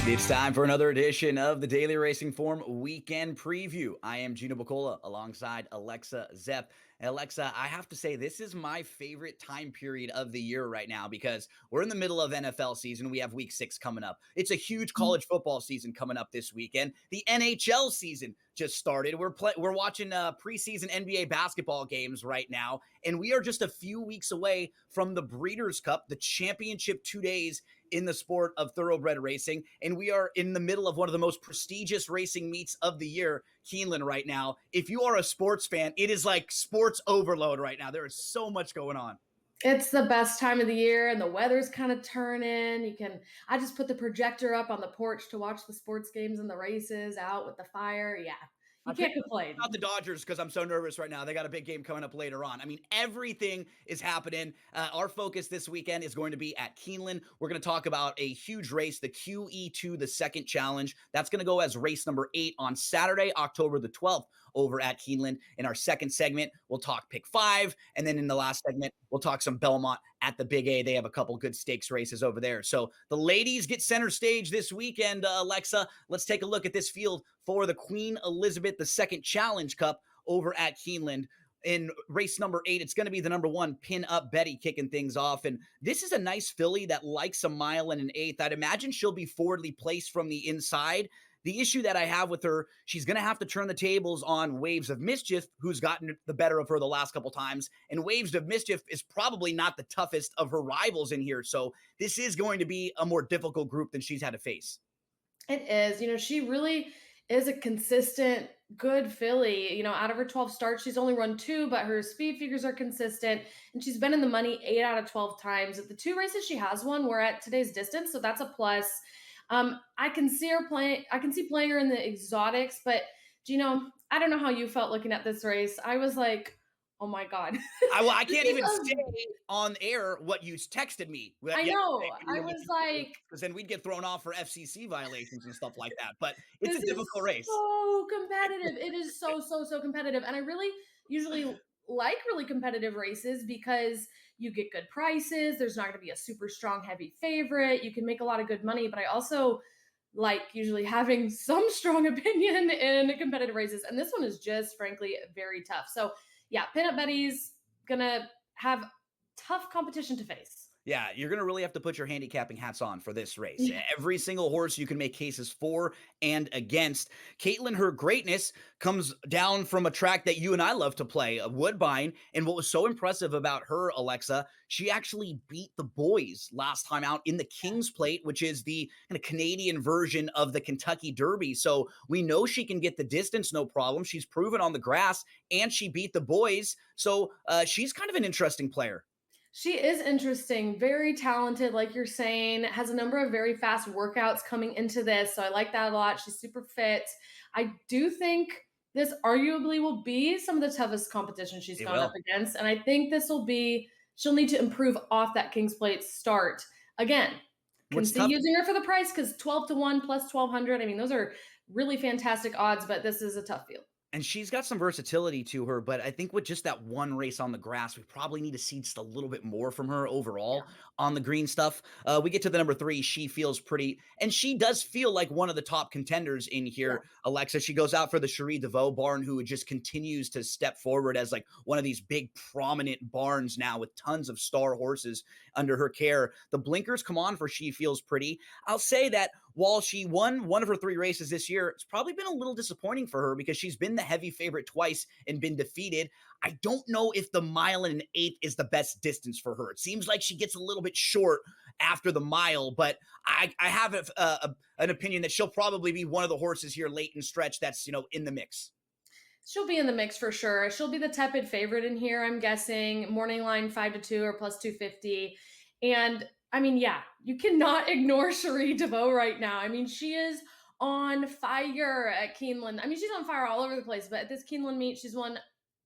It's time for another edition of the Daily Racing Form Weekend Preview. I am Gino Buccola alongside Alexa Zepp. And Alexa, I have to say, this is my favorite time period of the year right now because we're in the middle of NFL season. We have week 6 coming up. It's a huge college football season coming up this weekend. The NHL season just started. We're watching preseason NBA basketball games right now, and we are just a few weeks away from the Breeders' Cup, the championship 2 days in the sport of thoroughbred racing. And we are in the middle of one of the most prestigious racing meets of the year, Keeneland, right now. If you are a sports fan, it is like sports overload right now. There is so much going on. It's the best time of the year and the weather's kind of turning. I just put the projector up on the porch to watch the sports games and the races out with the fire. Yeah, I you can't can't complain. about the Dodgers because I'm so nervous right now. They got a big game coming up later on. I mean, everything is happening. Our focus this weekend is going to be at Keeneland. We're going to talk about a huge race, the QE2, the second challenge. That's going to go as race number 8 on Saturday, October the 12th over at Keeneland. In our second segment, we'll talk pick 5. And then in the last segment, we'll talk some Belmont at the Big A. They have a couple good stakes races over there. So the ladies get center stage this weekend. Alexa, let's take a look at this field for the Queen Elizabeth II Challenge Cup over at Keeneland. In race number 8, it's going to be the number 1 Pin Up Betty kicking things off. And this is a nice filly that likes a mile and an eighth. I'd imagine she'll be forwardly placed from the inside. The issue that I have with her, she's going to have to turn the tables on Waves of Mischief, who's gotten the better of her the last couple times. And Waves of Mischief is probably not the toughest of her rivals in here. So this is going to be a more difficult group than she's had to face. It is. She really is a consistent, good filly. Out of her 12 starts, she's only run 2, but her speed figures are consistent. And she's been in the money 8 out of 12 times. At the 2 races she has won, we're at today's distance. So that's a plus. I can see her playing. I can see playing her in the exotics, but I don't know how you felt looking at this race. I was like, oh my God. I can't even say on air what you texted me. I know. I was like, because then we'd get thrown off for FCC violations and stuff like that. But it's this a is difficult race. so competitive. It is so competitive. And I really usually like really competitive races because you get good prices. There's not going to be a super strong, heavy favorite. You can make a lot of good money. But I also like usually having some strong opinion in competitive races. And this one is just frankly very tough. So yeah, Pinup Betty's gonna have tough competition to face. Yeah, you're going to really have to put your handicapping hats on for this race. Yeah. Every single horse you can make cases for and against. Caitlin, her greatness comes down from a track that you and I love to play, Woodbine. And what was so impressive about her, Alexa, she actually beat the boys last time out in the King's Plate, which is the kind of Canadian version of the Kentucky Derby. So we know she can get the distance, no problem. She's proven on the grass, and she beat the boys. So she's kind of an interesting player. She is interesting, very talented, like you're saying, has a number of very fast workouts coming into this. So I like that a lot. She's super fit. I do think this arguably will be some of the toughest competition she's It gone up will. against. And I think she'll need to improve off that King's Plate start. Again, can What's see tough using her for the price because 12-1 plus 1200. I mean, those are really fantastic odds, but this is a tough field. And she's got some versatility to her, but I think with just that one race on the grass, we probably need to see just a little bit more from her overall Yeah. on the green stuff. We get to the number 3. She feels pretty, and she does feel like one of the top contenders in Yeah. here, Alexa. She goes out for the Cherie DeVoe barn, who just continues to step forward as like one of these big prominent barns now with tons of star horses under her care. The blinkers come on for She Feels Pretty. I'll say that while she won one of her 3 races this year, it's probably been a little disappointing for her because she's been the heavy favorite twice and been defeated. I don't know if the mile and an eighth is the best distance for her. It seems like she gets a little bit short after the mile, but I have an opinion that she'll probably be one of the horses here late in stretch that's, in the mix. She'll be in the mix for sure. She'll be the tepid favorite in here, I'm guessing. Morning line 5-2 or plus 250. And I mean, yeah, you cannot ignore Cherie DeVoe right now. I mean, she is on fire at Keeneland. I mean, she's on fire all over the place, but at this Keeneland meet, she's won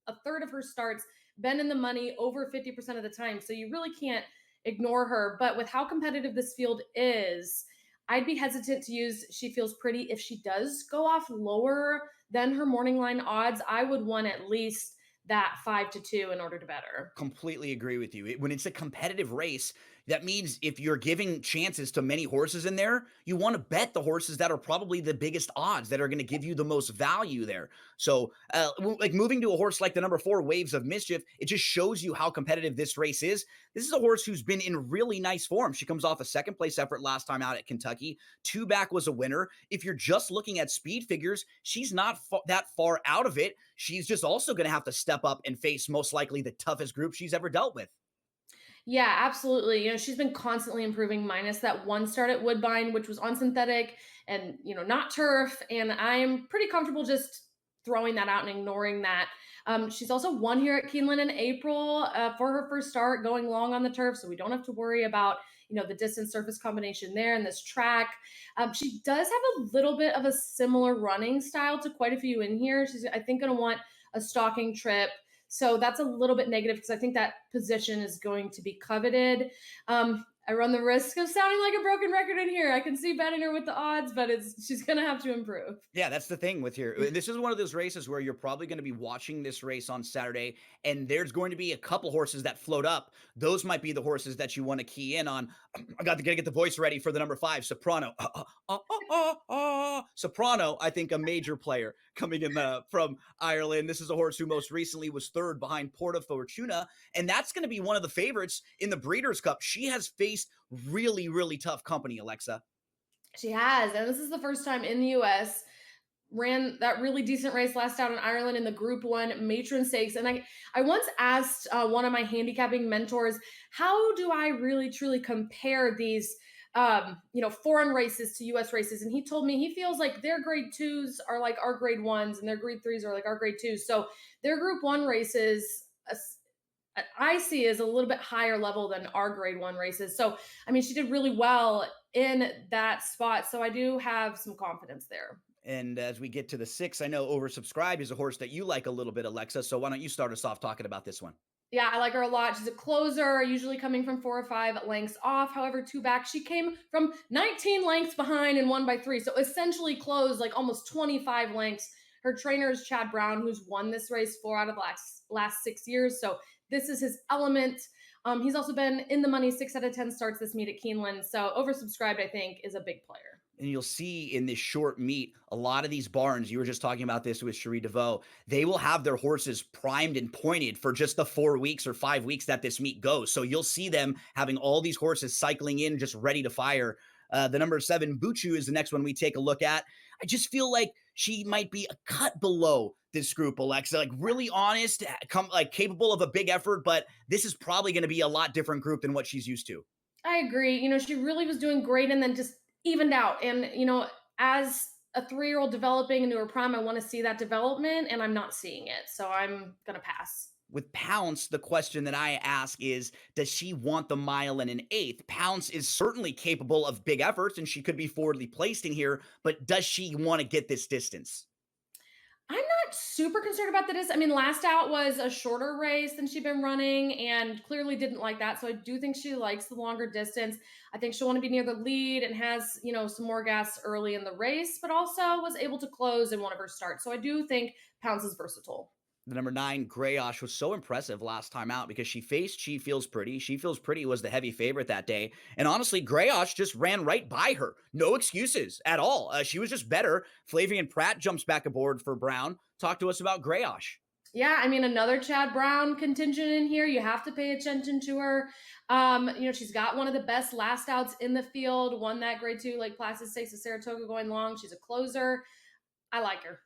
a third of her starts, been in the money over 50% of the time. So you really can't ignore her. But with how competitive this field is, I'd be hesitant to use She Feels Pretty. If she does go off lower than her morning line odds, I would want at least that 5-2 in order to bet her. Completely agree with you. When it's a competitive race, That means if you're giving chances to many horses in there, you want to bet the horses that are probably the biggest odds that are going to give you the most value there. So, like moving to a horse like the number 4, Waves of Mischief, it just shows you how competitive this race is. This is a horse who's been in really nice form. She comes off a second place effort last time out at Kentucky. 2 back was a winner. If you're just looking at speed figures, she's not that far out of it. She's just also going to have to step up and face most likely the toughest group she's ever dealt with. Yeah, absolutely. She's been constantly improving, minus that one start at Woodbine, which was on synthetic and, not turf. And I'm pretty comfortable just throwing that out and ignoring that. She's also won here at Keeneland in April for her first start, going long on the turf. So we don't have to worry about, the distance surface combination there in this track. She does have a little bit of a similar running style to quite a few in here. She's, I think, going to want a stalking trip. So that's a little bit negative because I think that position is going to be coveted. I run the risk of sounding like a broken record in here. I can see betting her with the odds, but she's going to have to improve. Yeah, that's the thing with here. This is one of those races where you're probably going to be watching this race on Saturday, and there's going to be a couple horses that float up. Those might be the horses that you want to key in on. I got to get the voice ready for the number 5, Soprano. Soprano, I think a major player coming in from Ireland. This is a horse who most recently was third behind Porta Fortuna, and that's going to be one of the favorites in the Breeders' Cup. She has faced really, really tough company, Alexa. She has, and this is the first time in the U.S. Ran that really decent race last out in Ireland in the Group 1 Matron Stakes. And I once asked one of my handicapping mentors, how do I really truly compare these foreign races to US races? And he told me he feels like their grade 2s are like our grade 1s and their grade 3s are like our grade 2s. So their Group 1 races I see is a little bit higher level than our grade 1 races. So, I mean, she did really well in that spot. So I do have some confidence there. And as we get to the 6, I know Oversubscribed is a horse that you like a little bit, Alexa. So why don't you start us off talking about this one? Yeah, I like her a lot. She's a closer, usually coming from 4 or 5 lengths off. However, 2 back, she came from 19 lengths behind and won by 3. So essentially closed like almost 25 lengths. Her trainer is Chad Brown, who's won this race 4 out of the last 6 years. So this is his element. He's also been in the money 6 out of 10 starts this meet at Keeneland. So Oversubscribed, I think, is a big player. And you'll see in this short meet, a lot of these barns, you were just talking about this with Cherie DeVaux, they will have their horses primed and pointed for just the 4 weeks or 5 weeks that this meet goes. So you'll see them having all these horses cycling in, just ready to fire. The number 7, Buccola, is the next one we take a look at. I just feel like she might be a cut below this group, Alexa. Like really honest, capable of a big effort, but this is probably going to be a lot different group than what she's used to. I agree. She really was doing great and then just evened out. And, as a 3-year-old developing into her prime, I want to see that development and I'm not seeing it. So I'm going to pass. With Pounce, the question that I ask is, does she want the mile and an eighth? Pounce is certainly capable of big efforts and she could be forwardly placed in here, but does she want to get this distance? I'm not super concerned about the distance. I mean, last out was a shorter race than she'd been running and clearly didn't like that. So I do think she likes the longer distance. I think she'll want to be near the lead and has, some more gas early in the race, but also was able to close in one of her starts. So I do think Pounce is versatile. The number 9, Grayosh, was so impressive last time out because she faced She Feels Pretty. She Feels Pretty was the heavy favorite that day. And honestly, Grayosh just ran right by her. No excuses at all. She was just better. Flavian Pratt jumps back aboard for Brown. Talk to us about Grayosh. Yeah, I mean, another Chad Brown contingent in here. You have to pay attention to her. She's got one of the best last outs in the field, won that grade 2 Lake Placid Stakes at Saratoga going long. She's a closer. I like her.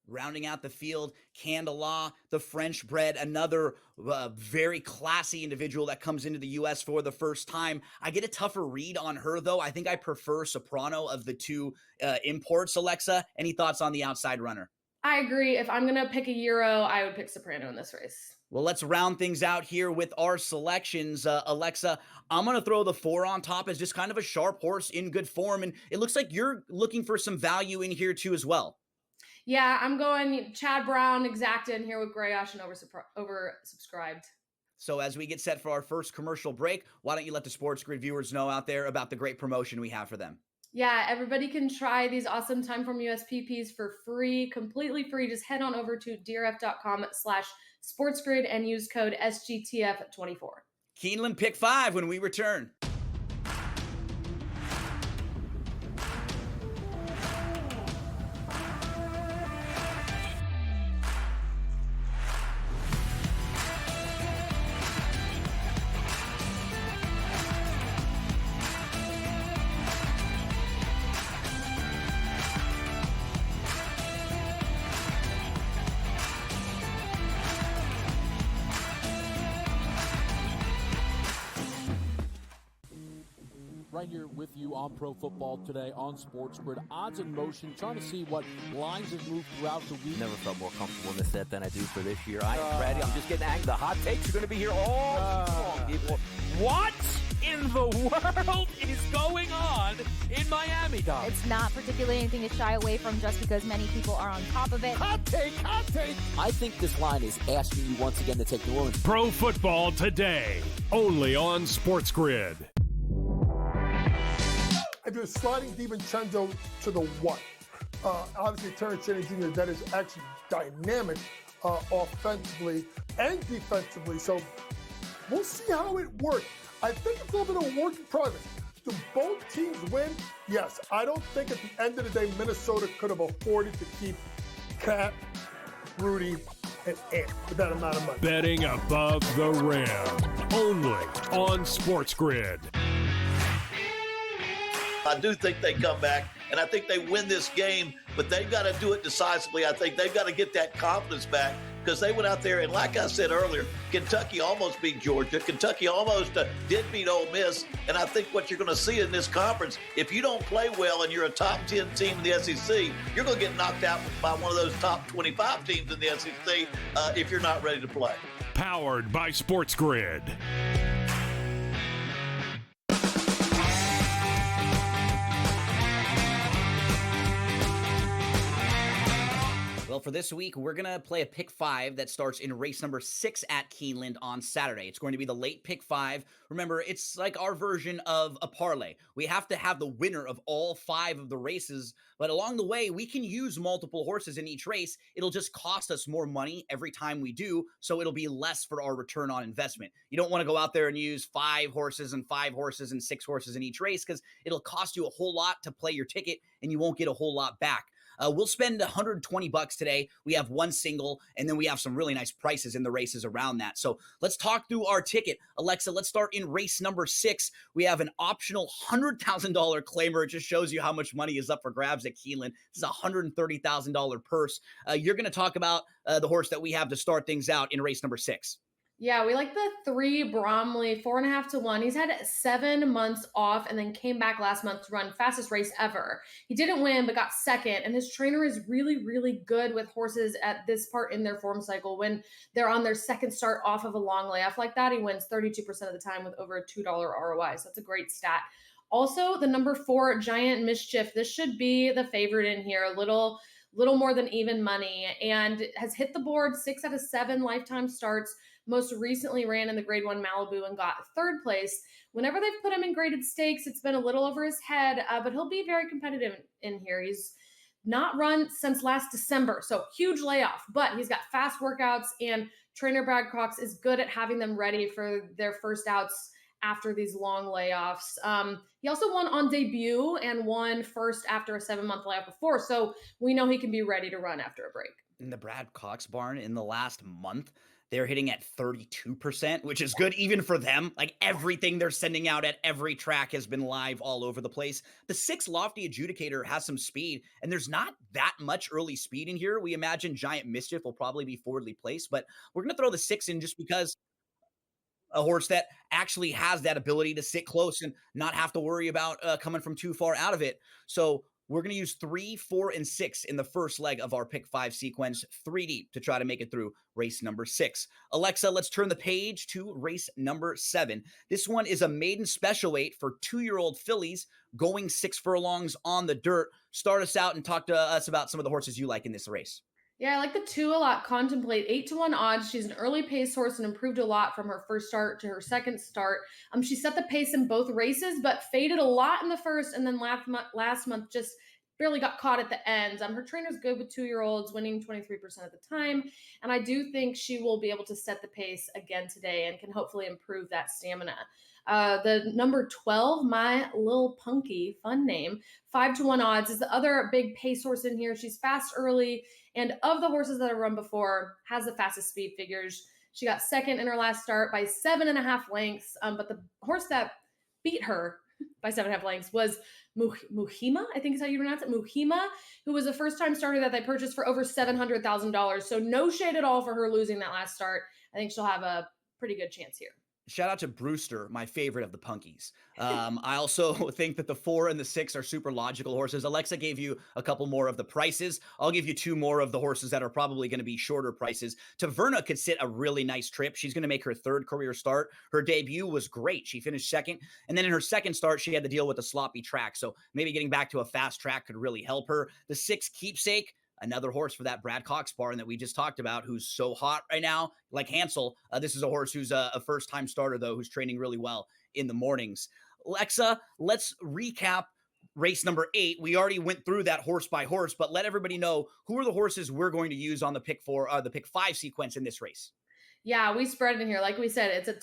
Rounding out the field, Candela, the French bred, another very classy individual that comes into the U.S. for the first time. I get a tougher read on her, though. I think I prefer Soprano of the 2 imports, Alexa. Any thoughts on the outside runner? I agree. If I'm going to pick a Euro, I would pick Soprano in this race. Well, let's round things out here with our selections. Alexa, I'm going to throw the 4 on top as just kind of a sharp horse in good form. And it looks like you're looking for some value in here, too, as well. Yeah, I'm going Chad Brown exacted here with Grayosh and oversubscribed. So as we get set for our first commercial break, why don't you let the SportsGrid viewers know out there about the great promotion we have for them? Yeah, everybody can try these awesome Timeform USPPs for free, completely free. Just head on over to drf.com/sportsgrid and use code SGTF24. Keeneland pick 5 when we return. Right here with you on Pro Football Today on SportsGrid. Odds in motion, trying to see what lines have moved throughout the week. Never felt more comfortable in this set than I do for this year. I am ready. I'm just getting angry. The hot takes are going to be here all long, people. What in the world is going on in Miami, Dog? It's not particularly anything to shy away from just because many people are on top of it. Hot take, hot take. I think this line is asking you once again to take New Orleans. Pro Football Today, only on SportsGrid. I do a sliding DiVincenzo to the one. Obviously, Terrence Shannon Jr., that is actually dynamic offensively and defensively. So we'll see how it works. I think it's a little bit of a work in progress. Do both teams win? Yes. I don't think at the end of the day, Minnesota could have afforded to keep Cat, Rudy, and Ant with that amount of money. Betting above the rim, only on SportsGrid. I do think they come back, and I think they win this game, but they've got to do it decisively. I think they've got to get that confidence back because they went out there, and like I said earlier, Kentucky almost beat Georgia. Kentucky almost did beat Ole Miss, and I think what you're going to see in this conference, if you don't play well and you're a top 10 team in the SEC, you're going to get knocked out by one of those top 25 teams in the SEC if you're not ready to play. Powered by SportsGrid. Well, for this week, we're going to play a pick 5 that starts in race number 6 at Keeneland on Saturday. It's going to be the late pick 5. Remember, it's like our version of a parlay. We have to have the winner of all 5 of the races, but along the way, we can use multiple horses in each race. It'll just cost us more money every time we do, so it'll be less for our return on investment. You don't want to go out there and use 5 horses and 5 horses and 6 horses in each race because it'll cost you a whole lot to play your ticket, and you won't get a whole lot back. We'll spend $120 today. We have one single, and then we have some really nice prices in the races around that. So let's talk through our ticket. Alexa, let's start in race number 6. We have an optional $100,000 claimer. It just shows you how much money is up for grabs at Keeneland. This is a $130,000 purse. You're going to talk about the horse that we have to start things out in race number 6. Yeah, we like the 3 Bromley, 4.5 to 1. He's had 7 months off and then came back last month to run fastest race ever. He didn't win, but got second. And his trainer is really, really good with horses at this part in their form cycle. When they're on their second start off of a long layoff like that, he wins 32% of the time with over a $2 ROI. So that's a great stat. Also, the number 4, Giant Mischief. This should be the favorite in here. A little more than even money, and has hit the board 6 out of 7 lifetime starts. Most recently ran in the grade 1 Malibu and got 3rd place. Whenever they've put him in graded stakes, it's been a little over his head, but he'll be very competitive in here. He's not run since last December, so huge layoff, but he's got fast workouts, and trainer Brad Cox is good at having them ready for their first outs after these long layoffs. He also won on debut and won first after a 7-month layoff before, so we know he can be ready to run after a break. In the Brad Cox barn in the last month, they're hitting at 32%, which is good even for them. Like everything they're sending out at every track has been live all over the place. The 6 Lofty Adjudicator has some speed, and there's not that much early speed in here. We imagine Giant Mischief will probably be forwardly placed, but we're going to throw the 6 in just because a horse that actually has that ability to sit close and not have to worry about coming from too far out of it. So we're going to use 3, 4, and 6 in the first leg of our pick 5 sequence, 3 deep, to try to make it through race number 6. Alexa, let's turn the page to race number 7. This one is a maiden special weight for 2-year-old fillies going 6 furlongs on the dirt. Start us out and talk to us about some of the horses you like in this race. Yeah, I like the 2 a lot. Contemplate 8 to 1 odds. She's an early pace horse and improved a lot from her first start to her second start. She set the pace in both races, but faded a lot in the first, and then last month just barely got caught at the ends. Her trainer's good with 2-year-olds, winning 23% of the time. And I do think she will be able to set the pace again today and can hopefully improve that stamina. The number 12, My Lil Punky, fun name, 5-1 odds, is the other big pace horse in here. She's fast early, and of the horses that have run before, has the fastest speed figures. She got second in her last start by 7.5 lengths. But the horse that beat her by 7.5 lengths was Muhima, I think is how you pronounce it, Muhima, who was a first-time starter that they purchased for over $700,000. So no shade at all for her losing that last start. I think she'll have a pretty good chance here. Shout out to Brewster, my favorite of the punkies. I also think that the 4 and the 6 are super logical horses. Alexa gave you a couple more of the prices. I'll give you 2 more of the horses that are probably going to be shorter prices. Taverna could sit a really nice trip. She's going to make her 3rd career start. Her debut was great. She finished 2nd. And then in her 2nd start, she had to deal with a sloppy track. So maybe getting back to a fast track could really help her. The 6 Keepsake, another horse for that Brad Cox barn that we just talked about, who's so hot right now, like Hansel. This is a horse who's a first-time starter, though, who's training really well in the mornings. Lexa, let's recap race number 8. We already went through that horse by horse, but let everybody know who are the horses we're going to use on the pick 5 sequence in this race. Yeah, we spread it in here. Like we said, it's a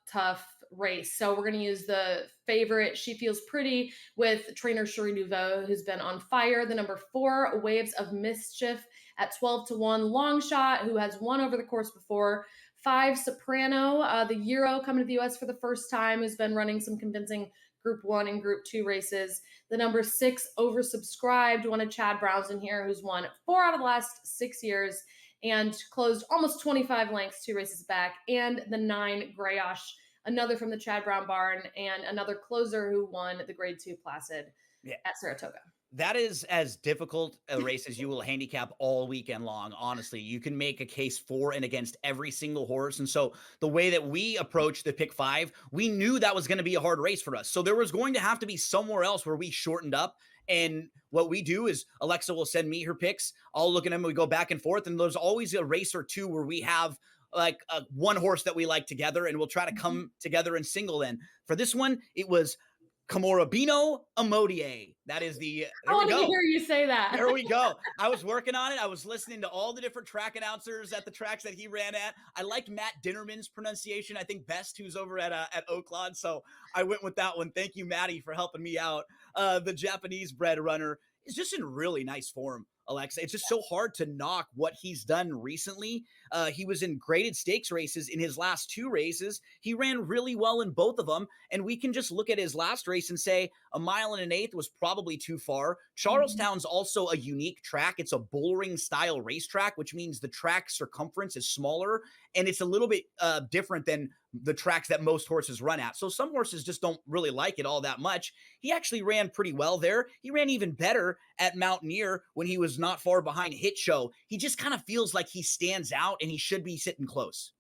tough race. So we're going to use the favorite, She Feels Pretty, with trainer Cherie Nouveau, who's been on fire. The number 4, Waves of Mischief, at 12-1. Long Shot, who has won over the course before. 5, Soprano, the Euro coming to the U.S. for the first time, who's been running some convincing Group 1 and Group 2 races. The number 6, Oversubscribed, one of Chad Brown's in here, who's won 4 out of the last 6 years and closed almost 25 lengths 2 races back. And the 9, Grayosh, another from the Chad Brown barn, and another closer who won the Grade 2 Placid at Saratoga. That is as difficult a race as you will handicap all weekend long. Honestly, you can make a case for and against every single horse. And so the way that we approached the pick 5, we knew that was going to be a hard race for us. So there was going to have to be somewhere else where we shortened up. And what we do is Alexa will send me her picks. I'll look at them. We go back and forth. And there's always a race or two where we have like one horse that we like together, and we'll try to come together and single in. For this one, it was Camorabino Amodier. That is the. I want to hear you say that. There we go. I was working on it. I was listening to all the different track announcers at the tracks that he ran at. I liked Matt Dinnerman's pronunciation, I think best, who's over at Oaklawn. So I went with that one. Thank you, Maddie, for helping me out. The Japanese bred runner is just in really nice form, Alexa. It's just so hard to knock what he's done recently. He was in graded stakes races in his last 2 races. He ran really well in both of them. And we can just look at his last race and say 1 1/8 was probably too far. Charlestown's also a unique track. It's a bullring style racetrack, which means the track circumference is smaller. And it's a little bit different than the tracks that most horses run at. So some horses just don't really like it all that much. He actually ran pretty well there. He ran even better at Mountaineer when he was not far behind Hit Show. He just kind of feels like he stands out and he should be sitting close.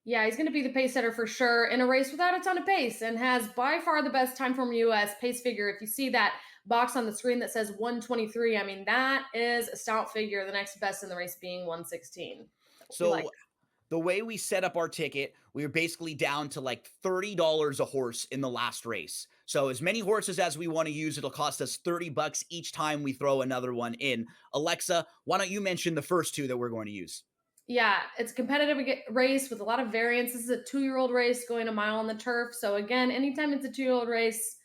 Yeah, he's going to be the pace setter for sure in a race without a ton of pace, and has by far the best time from US pace figure. If you see that box on the screen that says 123, I mean, that is a stout figure. The next best in the race being 116. So the way we set up our ticket, we were basically down to like $30 a horse in the last race. So as many horses as we want to use, it'll cost us $30 each time we throw another one in. Alexa, why don't you mention the first 2 that we're going to use? Yeah, it's a competitive race with a lot of variance. This is a 2-year-old race going a mile on the turf. So again, anytime it's a 2-year-old race,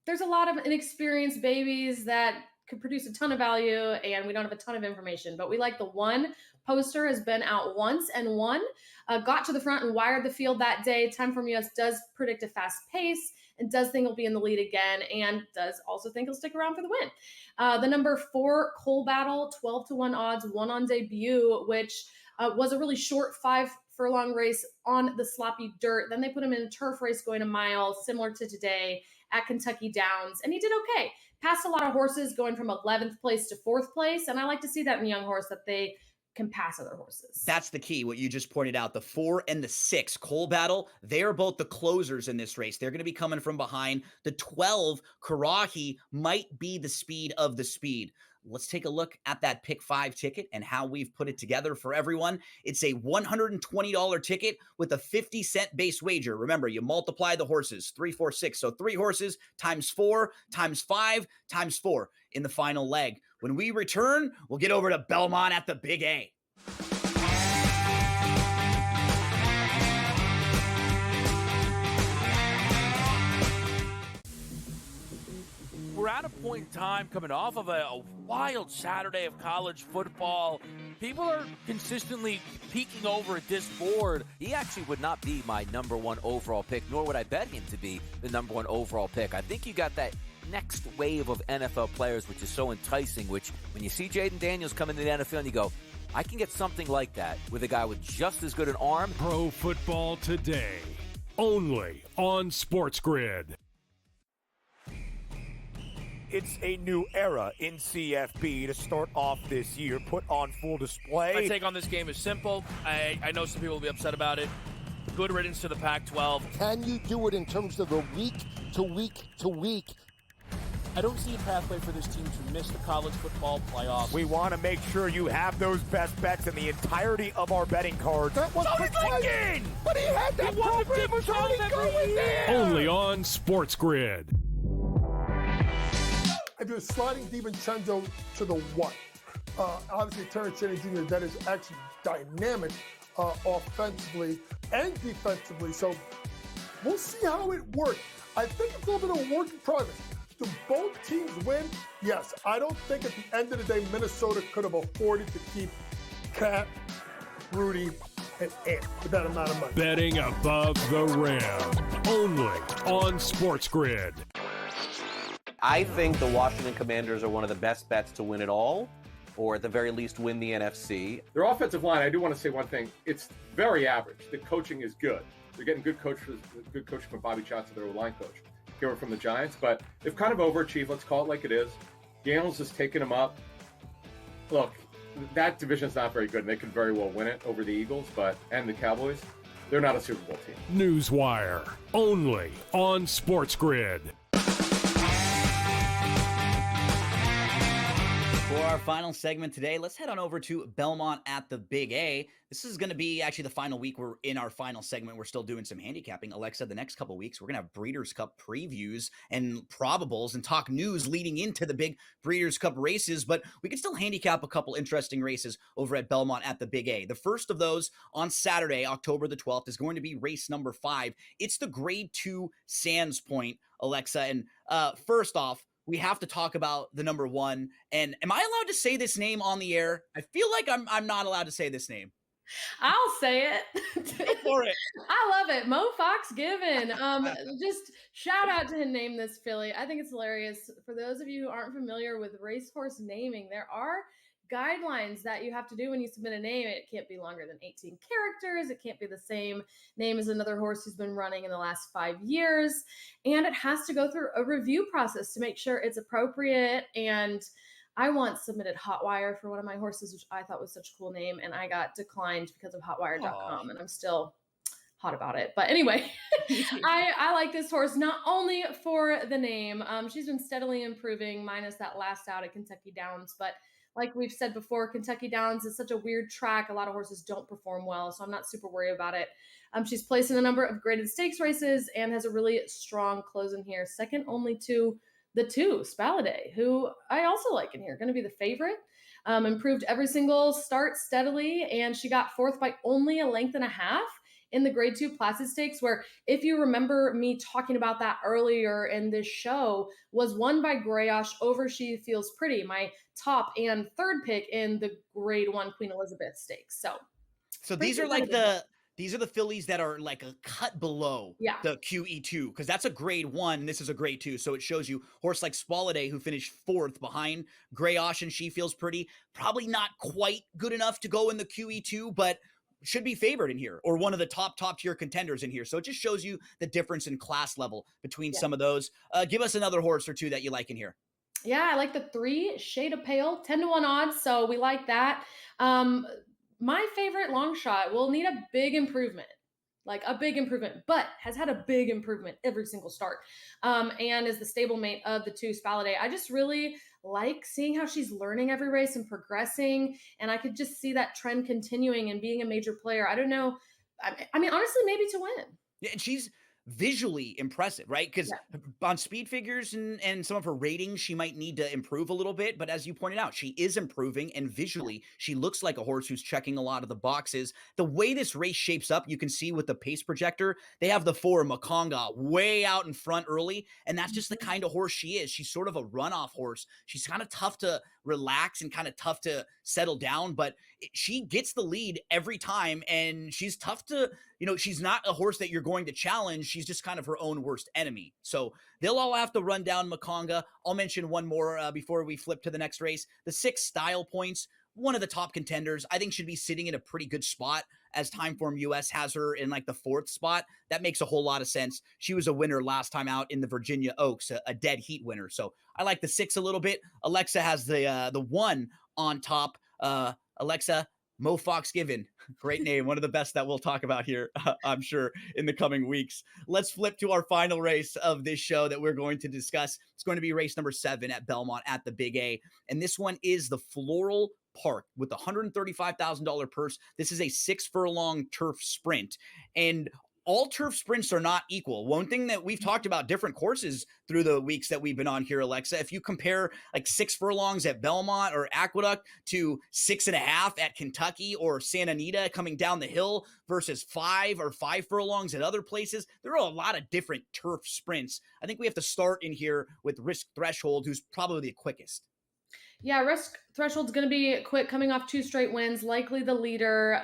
there's a lot of inexperienced babies that could produce a ton of value, and we don't have a ton of information. But we like the 1. Poster has been out once and won, got to the front and wired the field that day. Time from US does predict a fast pace and does think he'll be in the lead again, and does also think he'll stick around for the win. The number 4, Coal Battle, 12-1 odds, won on debut, which was a really short 5 furlong race on the sloppy dirt. Then they put him in a turf race going a mile, similar to today at Kentucky Downs, and he did okay. Passed a lot of horses going from 11th place to 4th place, and I like to see that in a young horse, that they can pass other horses. That's the key, what you just pointed out. The 4 and the 6, Cole Battle, they are both the closers in this race. They're going to be coming from behind. The 12, Karahi, might be the speed of the speed. Let's take a look at that Pick 5 ticket and how we've put it together for everyone. It's a $120 ticket with a 50-cent base wager. Remember, you multiply the horses, 3, 4, 6. So 3 horses times 4 times 5 times 4 in the final leg. When we return, we'll get over to Belmont at the Big A. We're at a point in time coming off of a wild Saturday of college football. People are consistently peeking over at this board. He actually would not be my number 1 overall pick, nor would I bet him to be the number 1 overall pick. I think you got that next wave of NFL players, which is so enticing, which when you see Jaden Daniels come into the NFL and you go, I can get something like that with a guy with just as good an arm. Pro Football Today, only on SportsGrid. It's a new era in CFB to start off this year, put on full display. My take on this game is simple. I know some people will be upset about it. Good riddance to the Pac-12. Can you do it in terms of the week to week to week? I don't see a pathway for this team to miss the college football playoffs. We want to make sure you have those best bets in the entirety of our betting cards. That was Lincoln! But he had that program was already going there! Only on SportsGrid. I do sliding DiVincenzo to the what? Obviously, Terrence Jennings Jr., that is actually dynamic offensively and defensively. So we'll see how it works. I think it's a little bit of a work in progress. Do both teams win? Yes. I don't think at the end of the day, Minnesota could have afforded to keep Cat, Rudy, and Ant with that amount of money. Betting above the rim. Only on SportsGrid. I think the Washington Commanders are one of the best bets to win it all, or at the very least win the NFC. Their offensive line, I do want to say one thing. It's very average. The coaching is good. They're getting good coaching from Bobby Johnson, their line coach, here from the Giants. But they've kind of overachieved. Let's call it like it is. Daniels has taken them up. Look, that division's not very good, and they could very well win it over the Eagles and the Cowboys. They're not a Super Bowl team. Newswire. Only on SportsGrid. For our final segment today, let's head on over to Belmont at the Big A. This is going to be actually the final week. We're in our final segment. We're still doing some handicapping. Alexa, the next couple of weeks, we're going to have Breeders' Cup previews and probables and talk news leading into the big Breeders' Cup races, but we can still handicap a couple interesting races over at Belmont at the Big A. The first of those on Saturday, October the 12th, is going to be race number 5. It's the Grade 2 Sands Point, Alexa. And first off, we have to talk about the number 1. And am I allowed to say this name on the air? I feel like I'm not allowed to say this name. I'll say it. Go for it. I love it. Mo Fox Given. Just shout out to him name this filly. I think it's hilarious. For those of you who aren't familiar with racehorse naming, there are guidelines that you have to do when you submit a name. It can't be longer than 18 characters. It can't be the same name as another horse who's been running in the last 5 years. And it has to go through a review process to make sure it's appropriate. And I once submitted Hotwire for one of my horses, which I thought was such a cool name, and I got declined because of hotwire.com, and I'm still hot about it. But anyway, I like this horse not only for the name. She's been steadily improving, minus that last out at Kentucky Downs, but like we've said before, Kentucky Downs is such a weird track. A lot of horses don't perform well, so I'm not super worried about it. She's placed in a number of graded stakes races and has a really strong close in here, second only to the 2, Spaladay, who I also like in here, going to be the favorite. Improved every single start steadily, and she got 4th by only a length and a half in the Grade 2 Placid Stakes, where, if you remember me talking about that earlier in this show, was won by Grayosh over She Feels Pretty, my top and 3rd pick in the Grade 1 Queen Elizabeth Stakes. So these are like these are the fillies that are like a cut below the QE2, because that's a Grade 1 and this is a Grade 2. So it shows you horse like Spaladay, who finished 4th behind Grayosh and She Feels Pretty, probably not quite good enough to go in the QE2, but should be favored in here, or one of the top tier contenders in here. So it just shows you the difference in class level between some of those. Give us another horse or two that you like in here. Yeah, I like the 3 Shade of Pale, 10-1 odds, so we like that. Um, my favorite long shot will need a big improvement, like a big improvement, but has had a big improvement every single start. And is the stablemate of the 2 Spaladay. I just really like seeing how she's learning every race and progressing, and I could just see that trend continuing and being a major player. I don't know. I mean, honestly, maybe to win. Yeah, and she's visually impressive, right? Because Yeah. on speed figures and some of her ratings, she might need to improve a little bit. But as you pointed out, she is improving, and visually, she looks like a horse who's checking a lot of the boxes. The way this race shapes up, you can see with the pace projector, they have the 4 Makonga way out in front early, and that's just the kind of horse she is. She's sort of a runoff horse. She's kind of tough to relax and kind of tough to settle down, but she gets the lead every time, and she's tough to, she's not a horse that you're going to challenge. She's just kind of her own worst enemy. So they'll all have to run down Makonga. I'll mention one more before we flip to the next race. The 6 Style Points, one of the top contenders, I think should be sitting in a pretty good spot, as Timeform US has her in like the 4th spot. That makes a whole lot of sense. She was a winner last time out in the Virginia Oaks, a dead heat winner. So I like the 6 a little bit. Alexa has the 1 on top. Alexa, Mo Fox Given. Great name. One of the best that we'll talk about here, I'm sure, in the coming weeks. Let's flip to our final race of this show that we're going to discuss. It's going to be race number 7 at Belmont at the Big A. And this one is the Floral Park with a $135,000 purse. This is a 6 furlong turf sprint. And all turf sprints are not equal. One thing that we've talked about different courses through the weeks that we've been on here, Alexa, if you compare like 6 furlongs at Belmont or Aqueduct to 6.5 at Kentucky or Santa Anita coming down the hill versus 5 or 5 furlongs at other places, there are a lot of different turf sprints. I think we have to start in here with Risk Threshold, who's probably the quickest. Yeah, Risk Threshold's going to be quick, coming off 2 straight wins, likely the leader.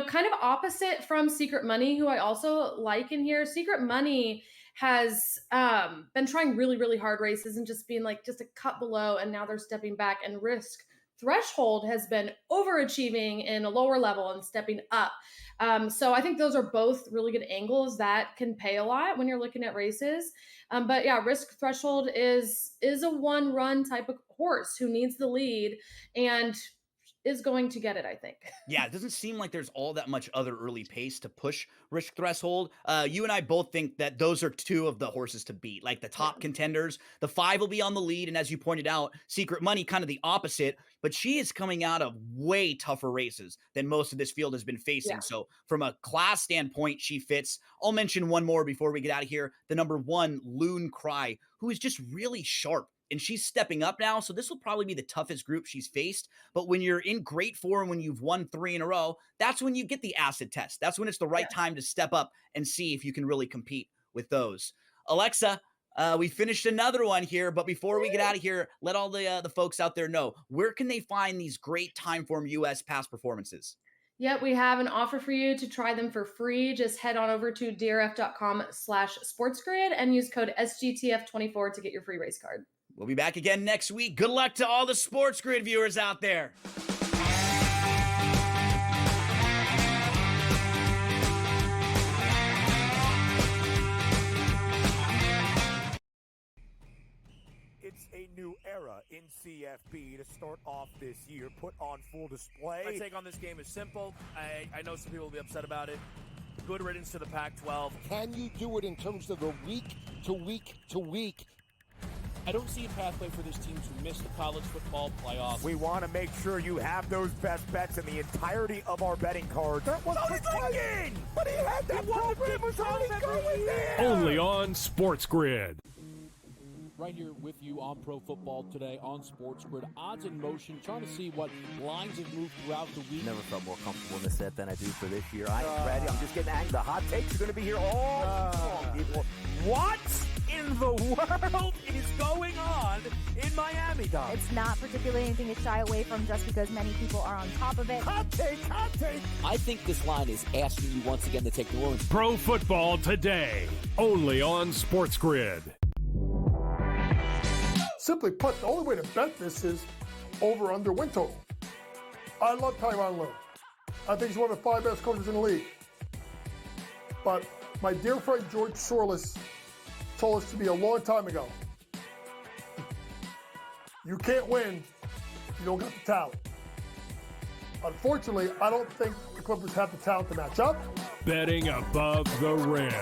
Kind of opposite from Secret Money, who I also like in here. Secret Money has been trying really, really hard races and just being like just a cut below, and now they're stepping back. And Risk Threshold has been overachieving in a lower level and stepping up. So I think those are both really good angles that can pay a lot when you're looking at races. But yeah, Risk Threshold is a 1-run type of horse who needs the lead and is going to get it, I think. Yeah, it doesn't seem like there's all that much other early pace to push Risk Threshold. You and I both think that those are 2 of the horses to beat, like the top contenders. The 5 will be on the lead, and as you pointed out, Secret Money kind of the opposite, but she is coming out of way tougher races than most of this field has been facing. Yeah. So from a class standpoint, she fits. I'll mention one more before we get out of here. The number 1, Loon Cry, who is just really sharp. And she's stepping up now, so this will probably be the toughest group she's faced. But when you're in great form, when you've won 3 in a row, that's when you get the acid test. That's when it's the right time to step up and see if you can really compete with those. Alexa, we finished another one here, but before we get out of here, let all the folks out there know, where can they find these great Timeform US past performances? Yep, we have an offer for you to try them for free. Just head on over to drf.com/sportsgrid and use code SGTF24 to get your free race card. We'll be back again next week. Good luck to all the SportsGrid viewers out there. It's a new era in CFB to start off this year. Put on full display. My take on this game is simple. I know some people will be upset about it. Good riddance to the Pac-12. Can you do it in terms of the week to week to week? I don't see a pathway for this team to miss the college football playoffs. We want to make sure you have those best bets in the entirety of our betting cards. That was thinking! But he had that program was already going there! Only on SportsGrid. Right here with you on Pro Football Today on SportsGrid. Odds in motion, trying to see what lines have moved throughout the week. Never felt more comfortable in this set than I do for this year. I am ready. I'm just getting angry. The hot takes are going to be here all long, people. What in the world is going on in Miami, Dom? It's not particularly anything to shy away from just because many people are on top of it. Hot take, hot take. I think this line is asking you once again to take New Orleans. Pro Football Today, only on SportsGrid. Simply put, the only way to bet this is over under win total. I love Tyronn Lue. I think he's one of the 5 best coaches in the league. But my dear friend George Sorless told us to me a long time ago, You can't win if you don't got the talent. Unfortunately, I don't think the Clippers have the talent to match up. Betting above the rim,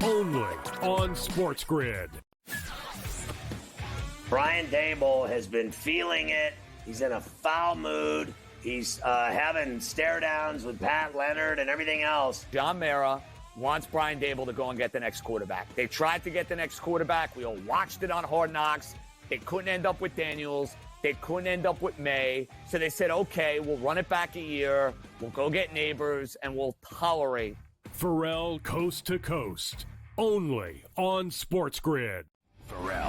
only on SportsGrid. Brian Daboll has been feeling it. He's in a foul mood. He's having stare downs with Pat Leonard and everything else. John Mara wants Brian Daboll to go and get the next quarterback. They tried to get the next quarterback. We all watched it on Hard Knocks. They couldn't end up with Daniels. They couldn't end up with May. So they said, okay, we'll run it back a year. We'll go get Neighbors, and we'll tolerate. Pharrell Coast to Coast, only on SportsGrid. Pharrell.